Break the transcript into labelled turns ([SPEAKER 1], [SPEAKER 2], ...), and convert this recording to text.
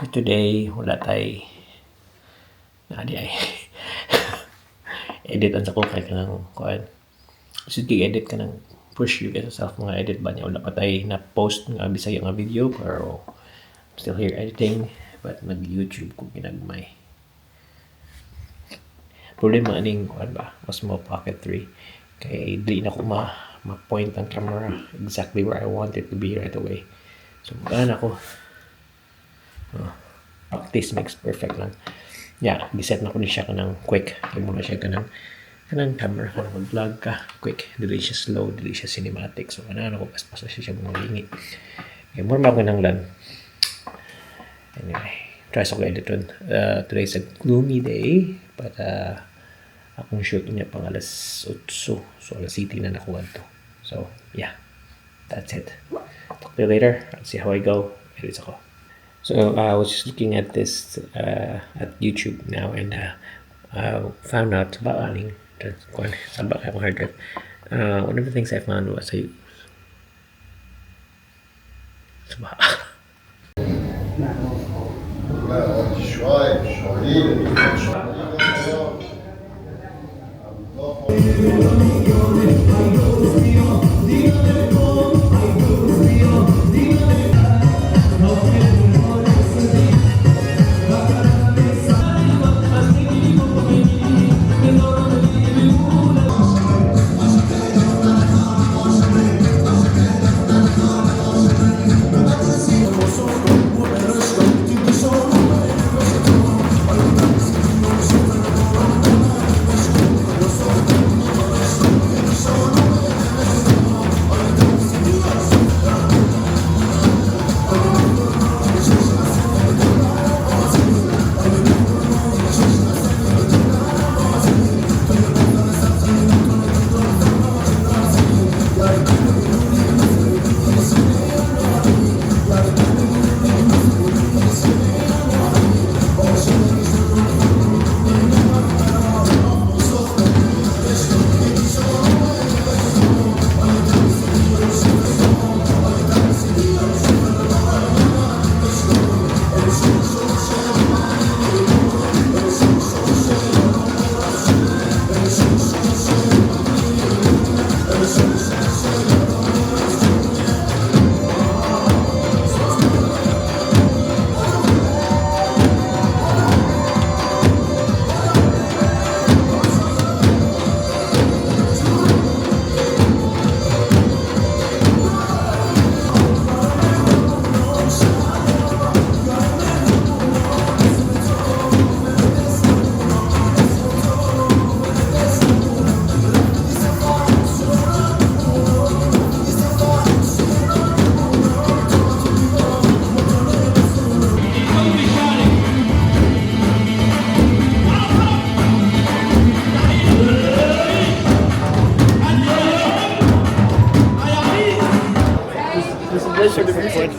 [SPEAKER 1] For today, wala tayo di ay edit ang sa ko kay kanang kuan. Sige, edit ka ng push you guys yourself mga edit ba niya. Wala pa tayo na post nga Bisaya nga video pero I'm still here editing but mag-YouTube ko ginagmay. Problema aning kuan ba? Mas mo Pocket 3 kay di na ko ma-point ang camera exactly where I want it to be right away. So magana ako. Practice makes perfect lang. Yeah, giset na ko ni siya kanang quick. Kaya muna siya kanang camera ka mag-vlog ka quick. Dili siya slow, dili siya cinematic. So ano ko paspas siya mga lingi. Kaya muna ako nang lan. Anyway, try sa ko edit ron. Today's a gloomy day but akong shoot niya pang alas 8. So alas 7 na nakuha to. So yeah, that's it. Talk to you later. I'll see how I go. Edit ako. So I was just looking at this at YouTube now and found out about aning sabak akong hard drive. One of the things I found was this or different point?